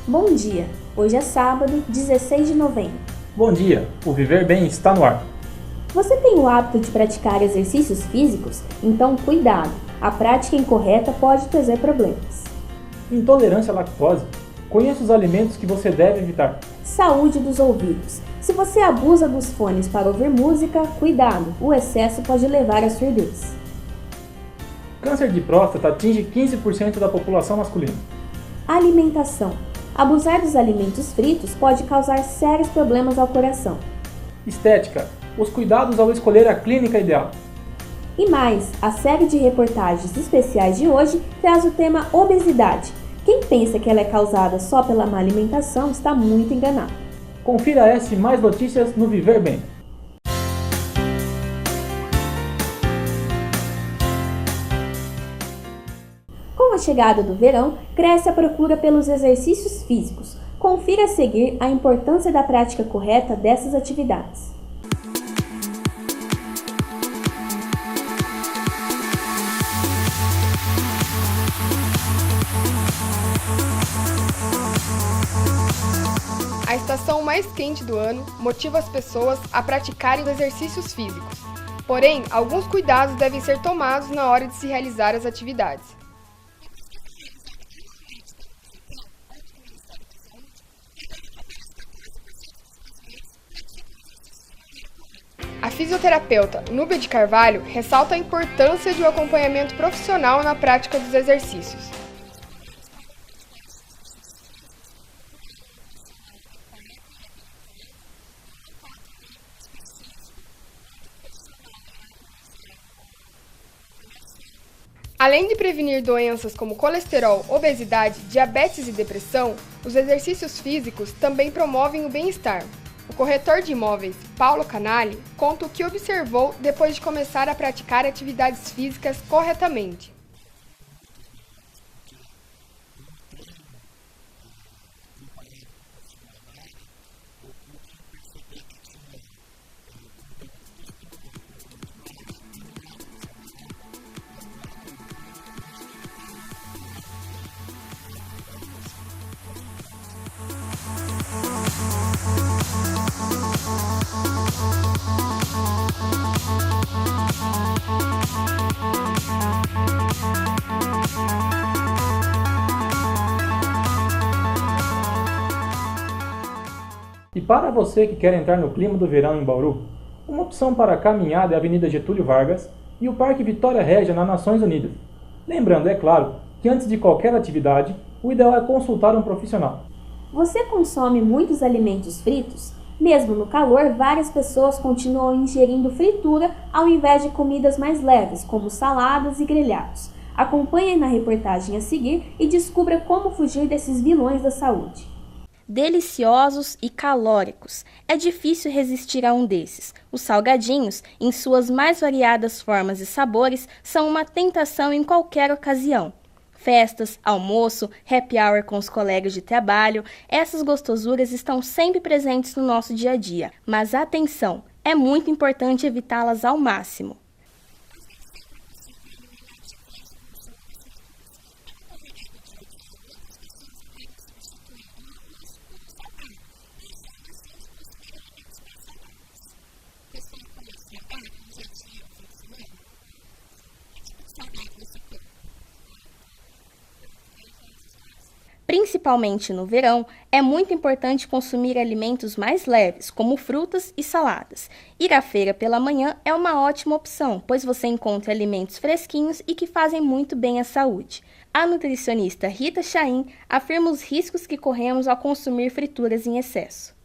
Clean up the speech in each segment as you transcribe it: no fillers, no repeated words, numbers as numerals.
Bom dia! Hoje é sábado, 16 de novembro. Bom dia! O Viver Bem está no ar. Você tem o hábito de praticar exercícios físicos? Então cuidado, a prática incorreta pode trazer problemas. Intolerância à lactose. Conheça os alimentos que você deve evitar. Saúde dos ouvidos. Se você abusa dos fones para ouvir música, cuidado, o excesso pode levar à surdez. Câncer de próstata atinge 15% da população masculina. Alimentação. Abusar dos alimentos fritos pode causar sérios problemas ao coração. Estética. Os cuidados ao escolher a clínica ideal. E mais, a série de reportagens especiais de hoje traz o tema obesidade. Quem pensa que ela é causada só pela má alimentação está muito enganado. Confira essa e mais notícias no Viver Bem. Com a chegada do verão, cresce a procura pelos exercícios físicos. Confira a seguir a importância da prática correta dessas atividades. A estação mais quente do ano motiva as pessoas a praticarem exercícios físicos. Porém, alguns cuidados devem ser tomados na hora de se realizar as atividades. A fisioterapeuta Núbia de Carvalho ressalta a importância de um acompanhamento profissional na prática dos exercícios. Além de prevenir doenças como colesterol, obesidade, diabetes e depressão, os exercícios físicos também promovem o bem-estar. O corretor de imóveis, Paulo Canali, conta o que observou depois de começar a praticar atividades físicas corretamente. E para você que quer entrar no clima do verão em Bauru, uma opção para a caminhada é a Avenida Getúlio Vargas e o Parque Vitória Régia nas Nações Unidas. Lembrando, é claro, que antes de qualquer atividade, o ideal é consultar um profissional. Você consome muitos alimentos fritos? Mesmo no calor, várias pessoas continuam ingerindo fritura ao invés de comidas mais leves, como saladas e grelhados. Acompanhe na reportagem a seguir e descubra como fugir desses vilões da saúde. Deliciosos e calóricos. É difícil resistir a um desses. Os salgadinhos, em suas mais variadas formas e sabores, são uma tentação em qualquer ocasião. Festas, almoço, happy hour com os colegas de trabalho, essas gostosuras estão sempre presentes no nosso dia a dia. Mas atenção, é muito importante evitá-las ao máximo. Principalmente no verão, é muito importante consumir alimentos mais leves, como frutas e saladas. Ir à feira pela manhã é uma ótima opção, pois você encontra alimentos fresquinhos e que fazem muito bem à saúde. A nutricionista Rita Chaim afirma os riscos que corremos ao consumir frituras em excesso.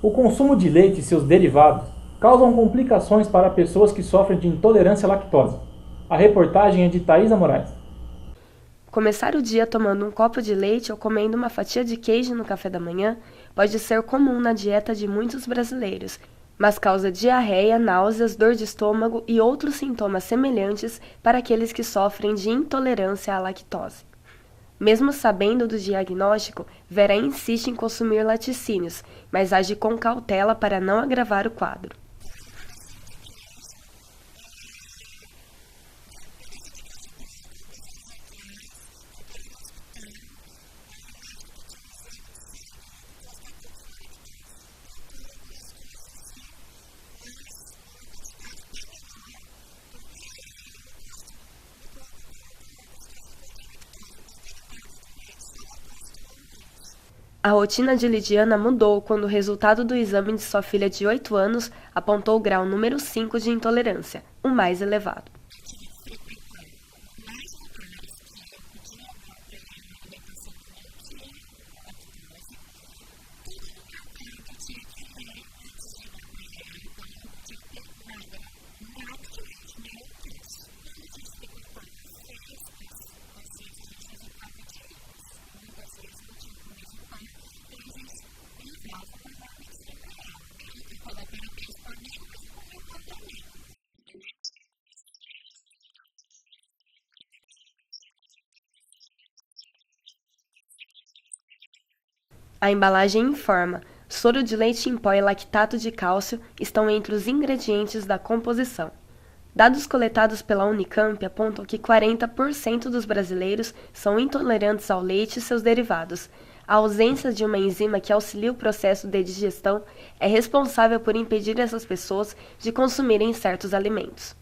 O consumo de leite e seus derivados causam complicações para pessoas que sofrem de intolerância à lactose. A reportagem é de Thaisa Moraes. Começar o dia tomando um copo de leite ou comendo uma fatia de queijo no café da manhã pode ser comum na dieta de muitos brasileiros, mas causa diarreia, náuseas, dor de estômago e outros sintomas semelhantes para aqueles que sofrem de intolerância à lactose. Mesmo sabendo do diagnóstico, Vera insiste em consumir laticínios, mas age com cautela para não agravar o quadro. A rotina de Lidiana mudou quando o resultado do exame de sua filha de 8 anos apontou o grau número 5 de intolerância, o mais elevado. A embalagem informa: soro de leite em pó e lactato de cálcio estão entre os ingredientes da composição. Dados coletados pela Unicamp apontam que 40% dos brasileiros são intolerantes ao leite e seus derivados. A ausência de uma enzima que auxilia o processo de digestão é responsável por impedir essas pessoas de consumirem certos alimentos.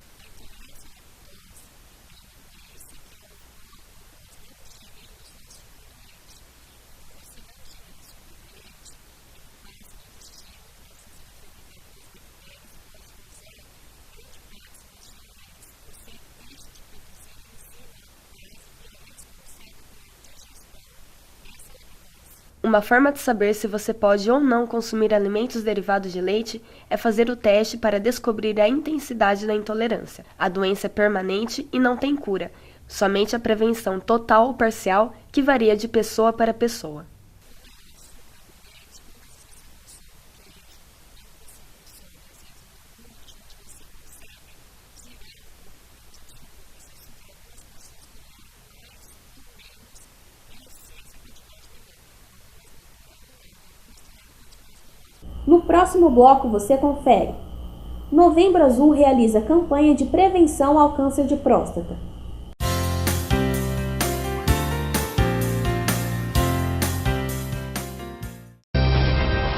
Uma forma de saber se você pode ou não consumir alimentos derivados de leite é fazer o teste para descobrir a intensidade da intolerância. A doença é permanente e não tem cura, somente a prevenção total ou parcial que varia de pessoa para pessoa. No próximo bloco você confere. Novembro Azul realiza campanha de prevenção ao câncer de próstata.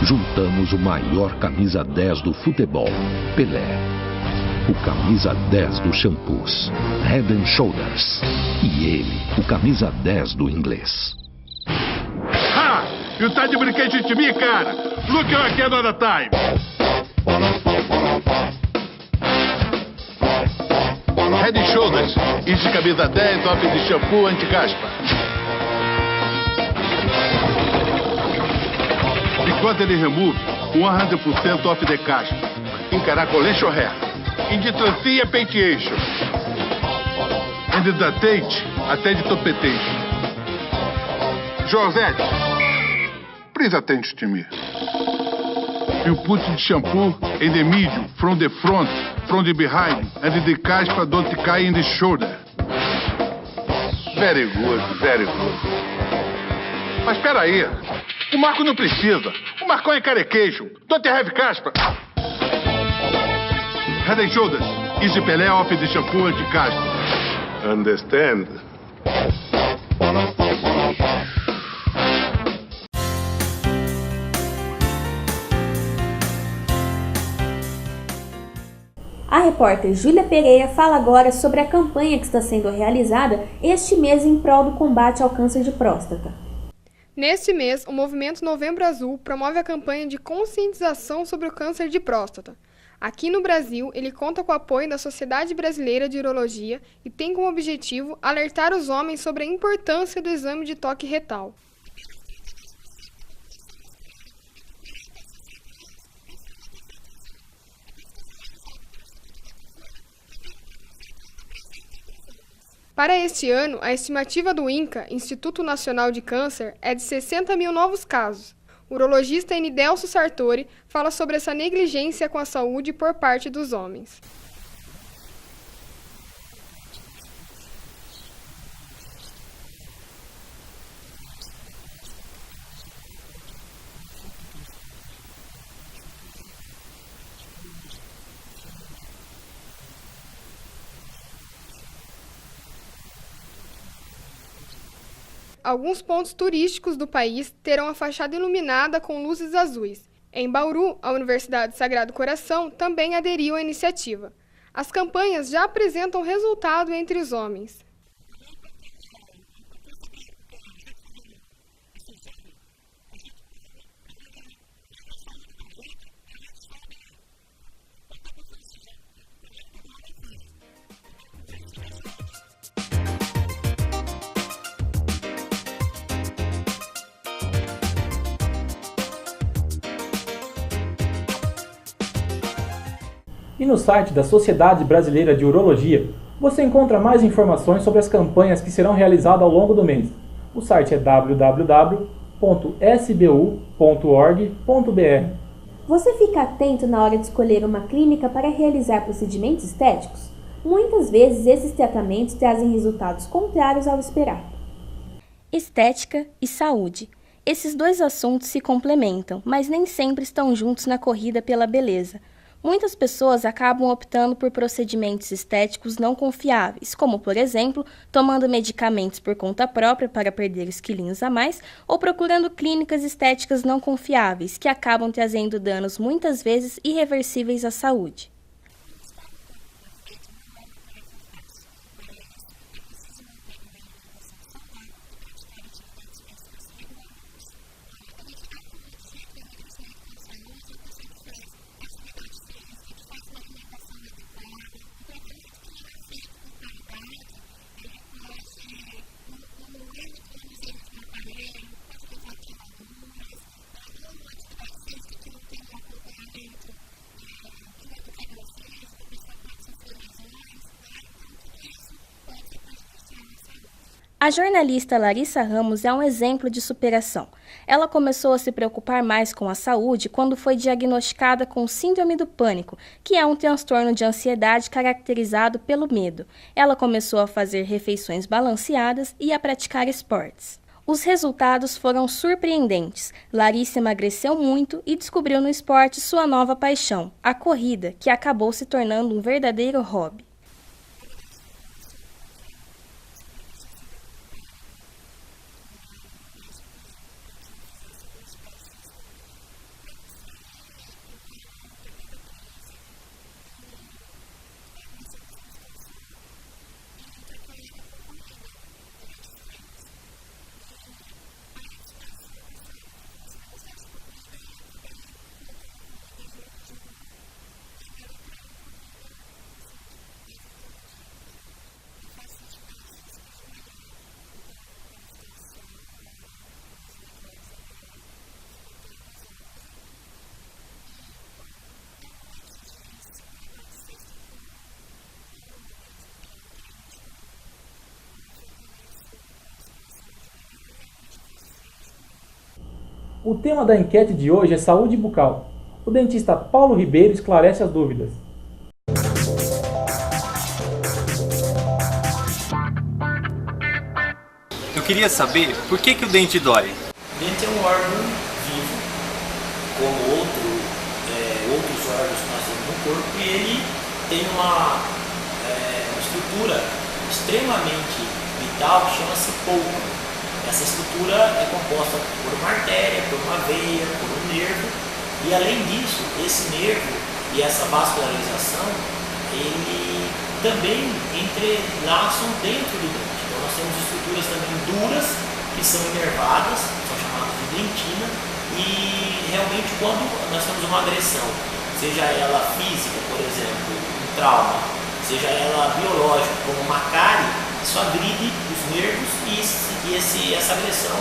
Juntamos o maior camisa 10 do futebol, Pelé. O camisa 10 dos shampoos, Head and Shoulders. E ele, o camisa 10 do inglês. Ha! You tá de brinquedo de mim, cara? Look at another time. Head and Shoulders. Isso de camisa 10, top de shampoo anti-caspa. Bigode remove 100% off the caspa. Encaracolation hair. Inditransia penteation. And the tate, até de topetation. Josette, please attention to me. You put the shampoo in the middle, from the front, from the behind, and the caspa don't cry in the shoulder. Very good, very good. Mas espera aí, o Marco não precisa. O Marcão é carequejo. Don't have caspa. Head and Shoulders, Easy Pelé off the shampoo anti-caspa. Understand? A repórter Júlia Pereira fala agora sobre a campanha que está sendo realizada este mês em prol do combate ao câncer de próstata. Neste mês, o Movimento Novembro Azul promove a campanha de conscientização sobre o câncer de próstata. Aqui no Brasil, ele conta com o apoio da Sociedade Brasileira de Urologia e tem como objetivo alertar os homens sobre a importância do exame de toque retal. Para este ano, a estimativa do INCA, Instituto Nacional de Câncer, é de 60 mil novos casos. O urologista Enidelso Sartori fala sobre essa negligência com a saúde por parte dos homens. Alguns pontos turísticos do país terão a fachada iluminada com luzes azuis. Em Bauru, a Universidade Sagrado Coração também aderiu à iniciativa. As campanhas já apresentam resultado entre os homens. E no site da Sociedade Brasileira de Urologia, você encontra mais informações sobre as campanhas que serão realizadas ao longo do mês. O site é www.sbu.org.br. Você fica atento na hora de escolher uma clínica para realizar procedimentos estéticos? Muitas vezes esses tratamentos trazem resultados contrários ao esperado. Estética e saúde. Esses dois assuntos se complementam, mas nem sempre estão juntos na corrida pela beleza. Muitas pessoas acabam optando por procedimentos estéticos não confiáveis, como, por exemplo, tomando medicamentos por conta própria para perder os quilinhos a mais, ou procurando clínicas estéticas não confiáveis, que acabam trazendo danos muitas vezes irreversíveis à saúde. A jornalista Larissa Ramos é um exemplo de superação. Ela começou a se preocupar mais com a saúde quando foi diagnosticada com síndrome do pânico, que é um transtorno de ansiedade caracterizado pelo medo. Ela começou a fazer refeições balanceadas e a praticar esportes. Os resultados foram surpreendentes. Larissa emagreceu muito e descobriu no esporte sua nova paixão, a corrida, que acabou se tornando um verdadeiro hobby. O tema da enquete de hoje é saúde bucal. O dentista Paulo Ribeiro esclarece as dúvidas. Eu queria saber por que o dente dói. O dente é um órgão vivo, como outros órgãos que nós temos no corpo, e ele tem uma estrutura extremamente vital que chama-se polpa. Essa estrutura é composta por uma artéria, por uma veia, por um nervo, e além disso, esse nervo e essa vascularização, ele também entrelaçam dentro do dente. Então nós temos estruturas também duras, que são inervadas, são chamadas de dentina, e realmente quando nós temos uma agressão, seja ela física, por exemplo, um trauma, seja ela biológica, como uma cárie, isso agride os nervos e essa agressão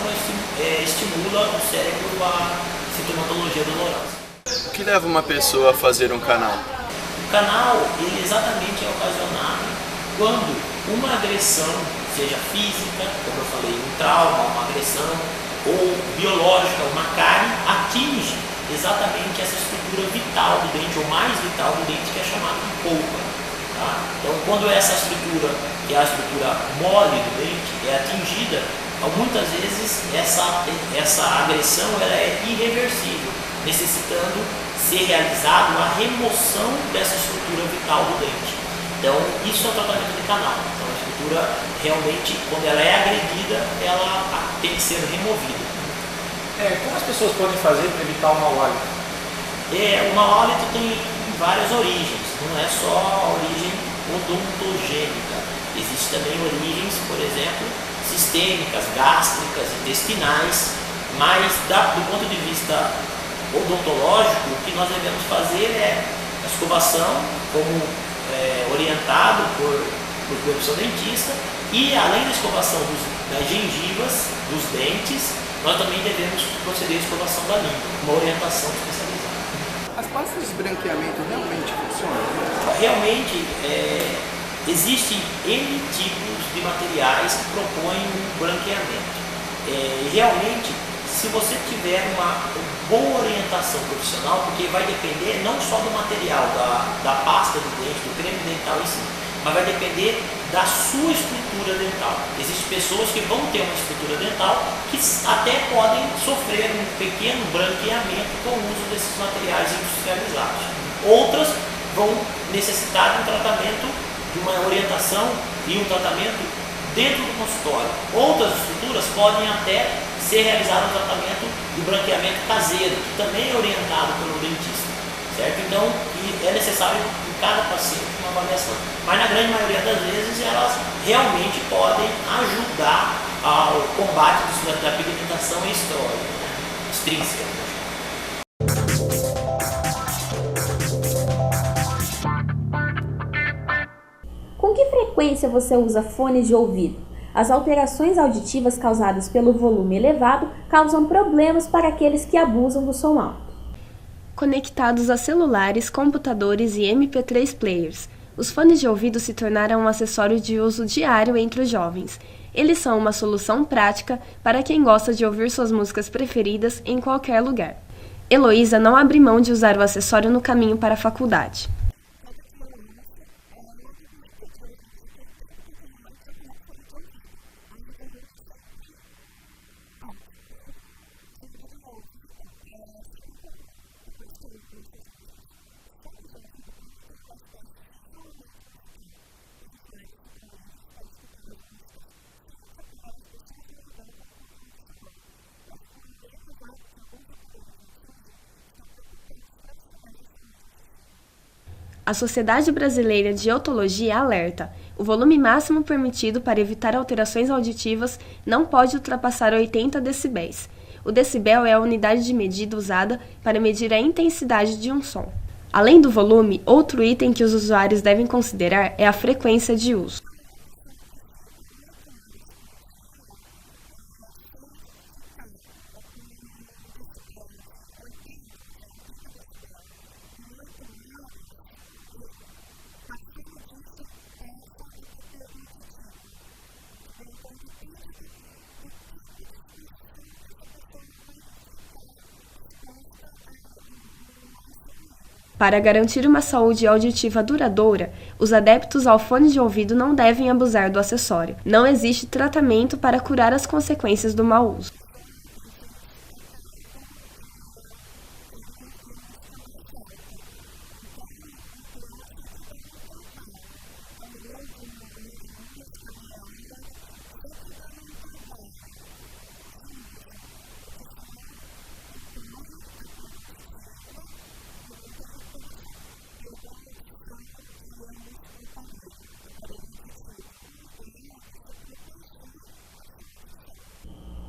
estimula o cérebro a sintomatologia dolorosa. O que leva uma pessoa a fazer um canal? O canal, ele exatamente é ocasionado quando uma agressão, seja física, como eu falei, um trauma, uma agressão, ou biológica, uma cárie, atinge exatamente essa estrutura vital do dente, ou mais vital do dente, que é chamada de polpa. Tá? Então, quando essa estrutura, que é a estrutura mole do dente, é atingida, muitas vezes essa agressão ela é irreversível, necessitando ser realizada uma remoção dessa estrutura vital do dente. Então, isso é o tratamento de canal. Então, a estrutura realmente, quando ela é agredida, ela tem que ser removida. Como as pessoas podem fazer para evitar o mau hálito? O mau hálito tem várias origens, não é só a origem odontogênica. Existem também origens, por exemplo, sistêmicas, gástricas, intestinais, mas do ponto de vista odontológico, o que nós devemos fazer é a escovação, como orientado por percussão-dentista, e além da escovação das gengivas, dos dentes, nós também devemos proceder à escovação da língua, uma orientação especializada. As pastas de branqueamento realmente funcionam? Realmente, existem N tipos de materiais que propõem um branqueamento. Realmente, se você tiver uma boa orientação profissional, porque vai depender não só do material, da pasta do dente, do creme dental em si, mas vai depender da sua estrutura dental. Existem pessoas que vão ter uma estrutura dental que até podem sofrer um pequeno branqueamento com o uso desses materiais industrializados. Outras vão necessitar de um tratamento, de uma orientação e um tratamento dentro do consultório. Outras estruturas podem até ser realizado um tratamento de branqueamento caseiro, que também é orientado pelo dentista, certo? Então, é necessário em cada paciente uma avaliação. Mas na grande maioria das vezes, elas realmente podem ajudar ao combate da pigmentação extrínseca. Com que frequência você usa fones de ouvido? As alterações auditivas causadas pelo volume elevado causam problemas para aqueles que abusam do som alto. Conectados a celulares, computadores e MP3 players, os fones de ouvido se tornaram um acessório de uso diário entre os jovens. Eles são uma solução prática para quem gosta de ouvir suas músicas preferidas em qualquer lugar. Heloísa não abre mão de usar o acessório no caminho para a faculdade. A Sociedade Brasileira de Otologia alerta: o volume máximo permitido para evitar alterações auditivas não pode ultrapassar 80 decibéis. O decibel é a unidade de medida usada para medir a intensidade de um som. Além do volume, outro item que os usuários devem considerar é a frequência de uso. Para garantir uma saúde auditiva duradoura, os adeptos ao fone de ouvido não devem abusar do acessório. Não existe tratamento para curar as consequências do mau uso.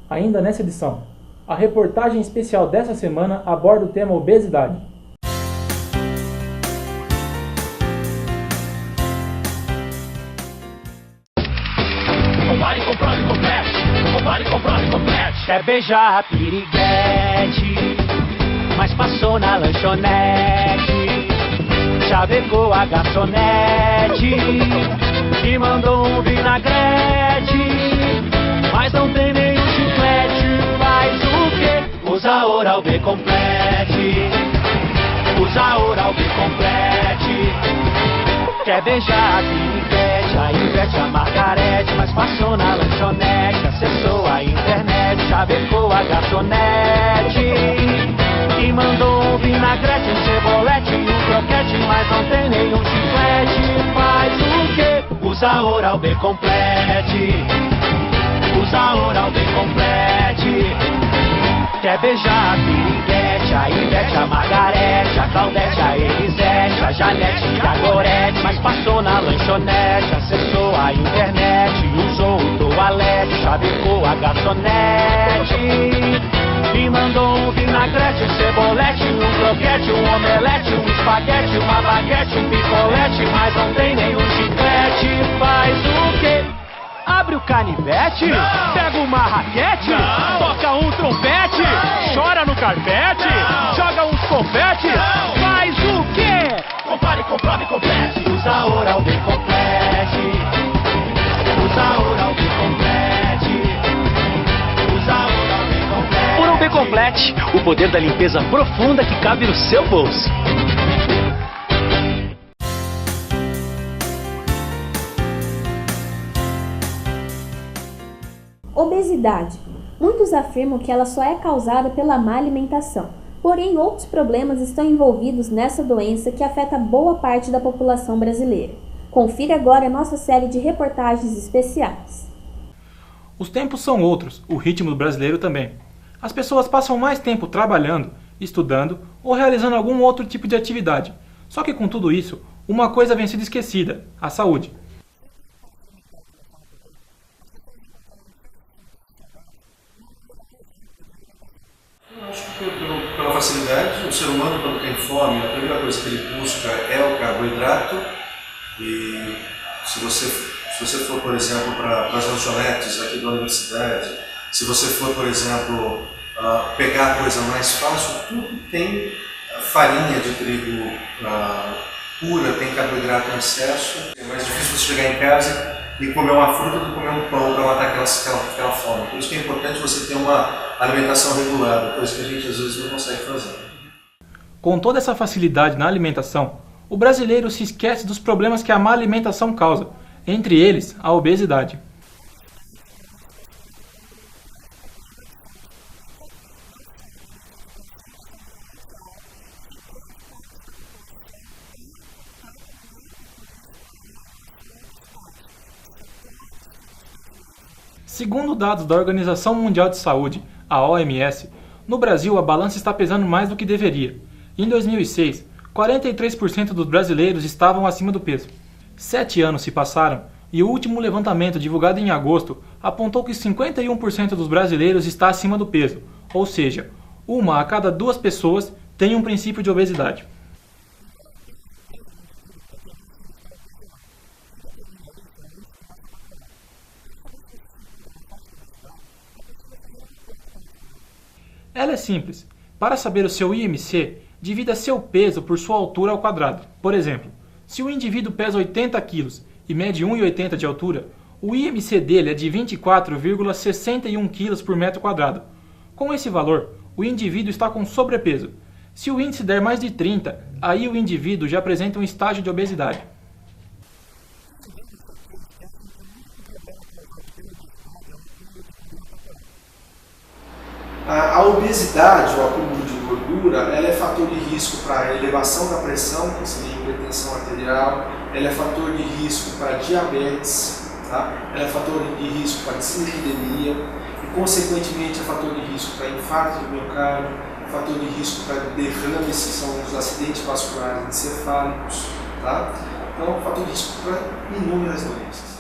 Ainda nessa edição, a reportagem especial dessa semana aborda o tema obesidade. Compare, comprove, complete. Compare, comprove, complete. Quer beijar piriguete, mas passou na lanchonete. Chavecou a garçonete. e mandou um vinagrete, mas não tem nenhum chiclete. Faz o quê? Usa Oral B Complete. Usa Oral B Complete. Quer beijar a piriguete, a Ivete, a Margarete, mas passou na lanchonete, acessou a internet, chavecou a garçonete e mandou um vinagrete, um cebolete e um croquete, mas não tem nenhum chiclete. Faz o quê? Usa Oral B Complete. Usa Oral B Complete. Quer beijar a piriguete, a Ivete, a Margarete, a Claudete, a Elisete, a Janete e a Gorete, mas passou na lanchonete, acessou a internet, usou o toalete, chavecou a garçonete e mandou um vinagrete, um cebolete, um croquete, um omelete, um espaguete, uma baguete, um picolete, mas não tem nenhum chiclete. Faz o quê? Abre o canivete, não. Pega uma raquete, não. Toca um trompete, não. Chora no carpete, não. Joga uns confete, não. Faz o quê? Compare, comprove, complete. Usa Oral B Complete. Usa Oral B Complete. Usa Oral B Complete. Oral B Complete, o poder da limpeza profunda que cabe no seu bolso. Obesidade. Muitos afirmam que ela só é causada pela má alimentação, porém outros problemas estão envolvidos nessa doença que afeta boa parte da população brasileira. Confira agora a nossa série de reportagens especiais. Os tempos são outros, o ritmo do brasileiro também. As pessoas passam mais tempo trabalhando, estudando ou realizando algum outro tipo de atividade. Só que com tudo isso, uma coisa vem sendo esquecida: a saúde. Acho que pela facilidade, o ser humano, quando tem fome, a primeira coisa que ele busca é o carboidrato. E se você for, por exemplo, para as lanchonetes aqui da universidade, se você for, por exemplo, pegar a coisa mais fácil, tudo tem farinha de trigo pura, tem carboidrato em excesso. É mais difícil você chegar em casa e comer uma fruta do que comer um pão para matar aquela fome. Por isso que é importante você ter uma alimentação regulada, coisa que a gente às vezes não consegue fazer. Com toda essa facilidade na alimentação, o brasileiro se esquece dos problemas que a má alimentação causa, entre eles a obesidade. Segundo dados da Organização Mundial de Saúde, a OMS, no Brasil a balança está pesando mais do que deveria. Em 2006, 43% dos brasileiros estavam acima do peso. 7 anos se passaram e o último levantamento divulgado em agosto apontou que 51% dos brasileiros está acima do peso, ou seja, 1 a cada 2 pessoas tem um princípio de obesidade. Ela é simples. Para saber o seu IMC, divida seu peso por sua altura ao quadrado. Por exemplo, se o indivíduo pesa 80 kg e mede 1,80 m de altura, o IMC dele é de 24,61 kg por metro quadrado. Com esse valor, o indivíduo está com sobrepeso. Se o índice der mais de 30, aí o indivíduo já apresenta um estágio de obesidade. A obesidade, o acúmulo de gordura, ela é fator de risco para elevação da pressão, que seria hipertensão arterial, ela é fator de risco para diabetes, tá? Ela é fator de risco para dislipidemia e, consequentemente, é fator de risco para infarto do miocárdio, fator de risco para derrames, que são os acidentes vasculares encefálicos, tá? Então, fator de risco para inúmeras doenças.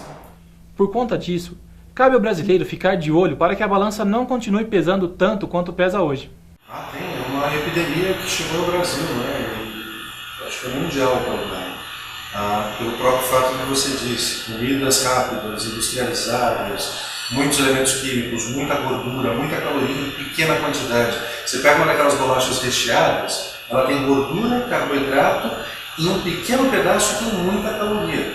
Por conta disso, cabe ao brasileiro ficar de olho para que a balança não continue pesando tanto quanto pesa hoje. Tem uma epidemia que chegou no Brasil, né? Acho que é mundial o problema. Pelo próprio fato que você disse, comidas rápidas, industrializadas, muitos elementos químicos, muita gordura, muita caloria em pequena quantidade. Você pega uma daquelas bolachas recheadas, ela tem gordura, carboidrato e um pequeno pedaço tem muita caloria.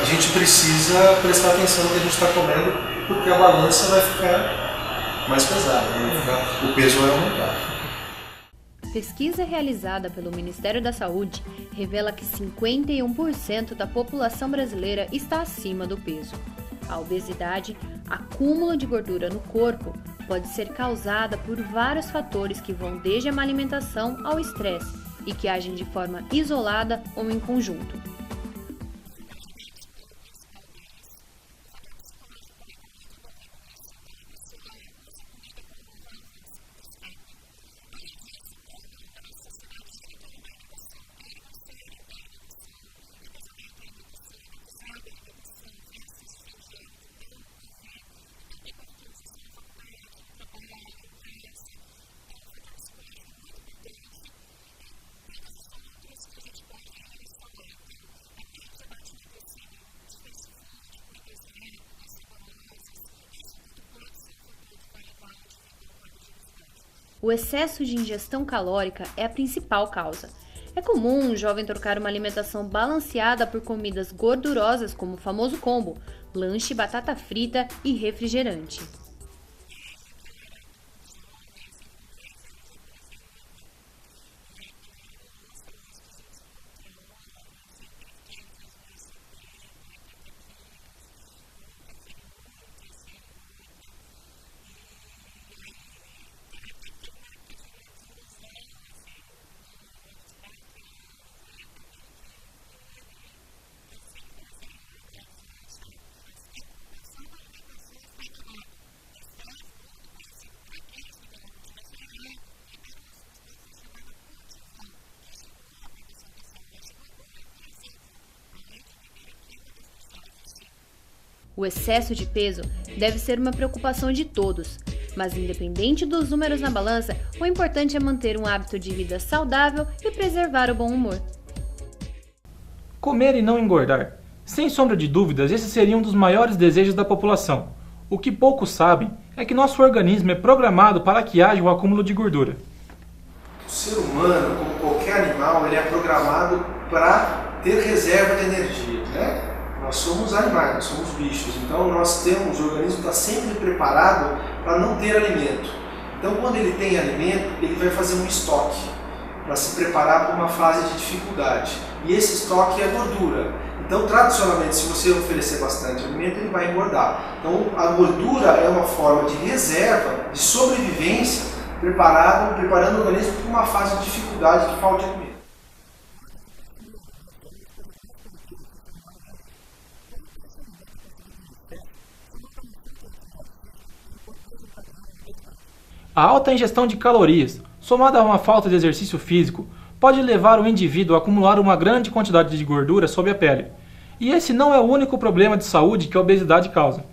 a gente precisa prestar atenção no que a gente está comendo, porque a balança vai ficar mais pesada, o peso vai aumentar. Pesquisa realizada pelo Ministério da Saúde revela que 51% da população brasileira está acima do peso. A obesidade, acúmulo de gordura no corpo, pode ser causada por vários fatores que vão desde a má alimentação ao estresse e que agem de forma isolada ou em conjunto. O excesso de ingestão calórica é a principal causa. É comum um jovem trocar uma alimentação balanceada por comidas gordurosas como o famoso combo, lanche, batata frita e refrigerante. O excesso de peso deve ser uma preocupação de todos, mas independente dos números na balança, o importante é manter um hábito de vida saudável e preservar o bom humor. Comer e não engordar. Sem sombra de dúvidas, esse seria um dos maiores desejos da população. O que poucos sabem é que nosso organismo é programado para que haja o acúmulo de gordura. O ser humano, como qualquer animal, ele é programado para ter reserva de energia, né? Nós somos animais, nós somos bichos, então o organismo está sempre preparado para não ter alimento. Então quando ele tem alimento, ele vai fazer um estoque para se preparar para uma fase de dificuldade. E esse estoque é gordura. Então tradicionalmente, se você oferecer bastante alimento, ele vai engordar. Então a gordura é uma forma de reserva, de sobrevivência, preparando o organismo para uma fase de dificuldade, de falta de alimento. A alta ingestão de calorias, somada a uma falta de exercício físico, pode levar o indivíduo a acumular uma grande quantidade de gordura sob a pele. E esse não é o único problema de saúde que a obesidade causa.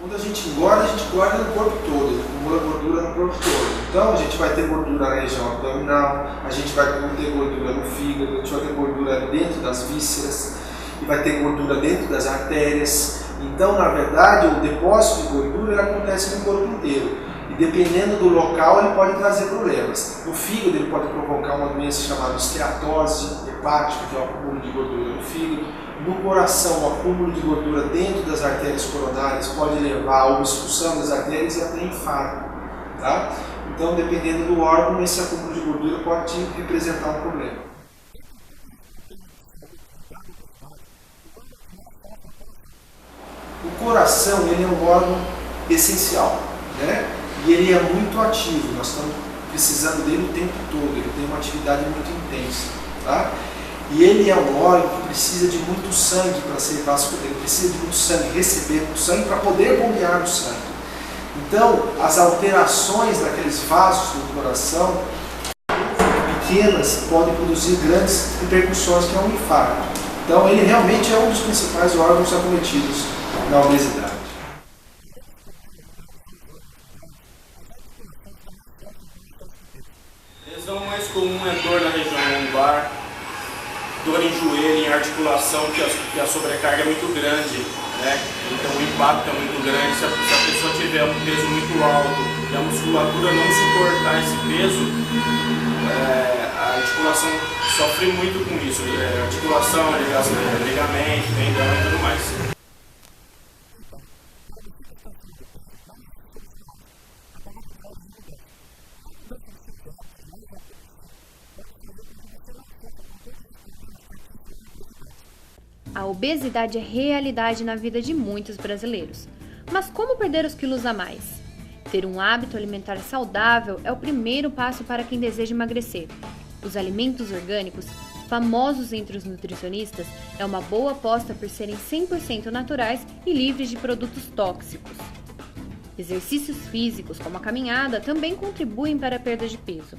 Quando a gente engorda no corpo todo, acumula gordura no corpo todo. Então a gente vai ter gordura na região abdominal, a gente vai ter gordura no fígado, a gente vai ter gordura dentro das vísceras, e vai ter gordura dentro das artérias. Então, na verdade, o depósito de gordura ele acontece no corpo inteiro. E dependendo do local, ele pode trazer problemas. No fígado, ele pode provocar uma doença chamada esteatose hepática, que é o acúmulo de gordura no fígado. No coração, o acúmulo de gordura dentro das artérias coronárias pode levar à obstrução das artérias e até infarto. Tá? Então, dependendo do órgão, esse acúmulo de gordura pode representar um problema. O coração ele é um órgão essencial, né? E ele é muito ativo, nós estamos precisando dele o tempo todo, ele tem uma atividade muito intensa. Tá? E ele é um órgão que precisa de muito sangue para ser vascular, ele precisa de muito sangue, receber muito sangue para poder bombear o sangue. Então, as alterações daqueles vasos do coração, pequenas, podem produzir grandes repercussões, que é um infarto. Então, ele realmente é um dos principais órgãos acometidos na obesidade. A lesão mais comum é dor na região lombar, dor em joelho, em articulação, que a sobrecarga é muito grande, né? Então o impacto é muito grande. Se a pessoa tiver um peso muito alto e a musculatura não suportar esse peso, a articulação sofre muito com isso, articulação, ligamento, tendão e tudo mais. A obesidade é realidade na vida de muitos brasileiros. Mas como perder os quilos a mais? Ter um hábito alimentar saudável é o primeiro passo para quem deseja emagrecer. Os alimentos orgânicos, famosos entre os nutricionistas, é uma boa aposta por serem 100% naturais e livres de produtos tóxicos. Exercícios físicos, como a caminhada, também contribuem para a perda de peso.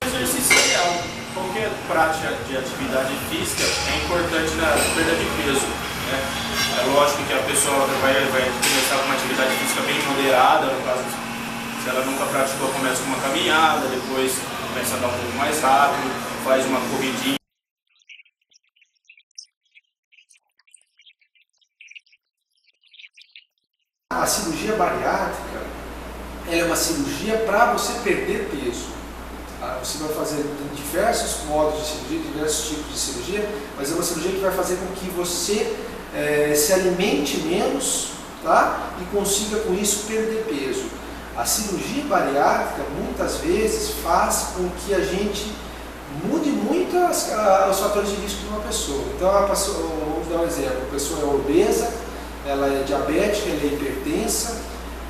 Exercício é ideal. Qualquer prática de atividade física é importante na perda de peso, né? É lógico que a pessoa vai começar com uma atividade física bem moderada, no caso, se ela nunca praticou, começa com uma caminhada, depois começa a andar um pouco mais rápido, faz uma corridinha. A cirurgia bariátrica, ela é uma cirurgia para você perder peso. Você vai fazer diversos modos de cirurgia, diversos tipos de cirurgia, mas é uma cirurgia que vai fazer com que você se alimente menos, tá? E consiga com isso perder peso. A cirurgia bariátrica muitas vezes faz com que a gente mude muito os fatores de risco de uma pessoa. Então, vamos dar um exemplo, a pessoa é obesa, ela é diabética, ela é hipertensa,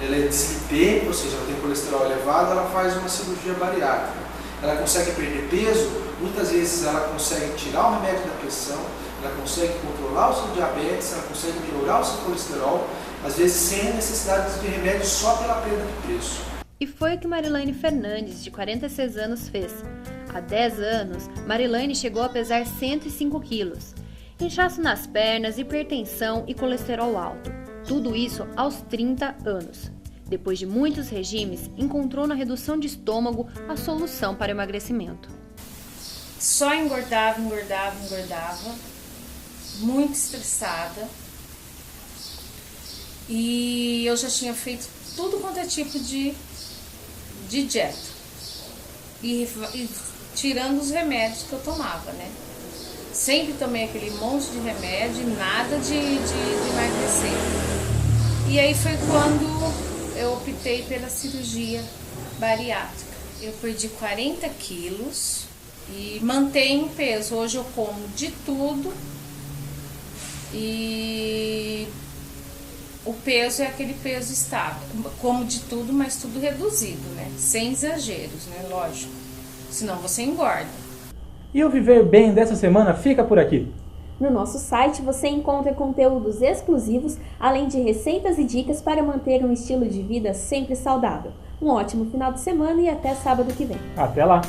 ela é dislipêmica, ou seja, ela tem colesterol elevado, ela faz uma cirurgia bariátrica. Ela consegue perder peso, muitas vezes ela consegue tirar o remédio da pressão, ela consegue controlar o seu diabetes, ela consegue melhorar o seu colesterol, às vezes sem a necessidade de remédio só pela perda de peso. E foi o que Marilane Fernandes, de 46 anos, fez. Há 10 anos, Marilane chegou a pesar 105 quilos. Inchaço nas pernas, hipertensão e colesterol alto. Tudo isso aos 30 anos. Depois de muitos regimes, encontrou na redução de estômago a solução para o emagrecimento. Só engordava, muito estressada. E eu já tinha feito tudo quanto é tipo de dieta. E tirando os remédios que eu tomava, né? Sempre tomei aquele monte de remédio e nada de emagrecer. E aí foi quando eu optei pela cirurgia bariátrica. Eu perdi 40 quilos e mantenho o peso. Hoje eu como de tudo e o peso é aquele peso estável. Como de tudo, mas tudo reduzido, né? Sem exageros, né? Lógico. Senão você engorda. E o Viver Bem dessa semana fica por aqui. No nosso site você encontra conteúdos exclusivos, além de receitas e dicas para manter um estilo de vida sempre saudável. Um ótimo final de semana e até sábado que vem. Até lá!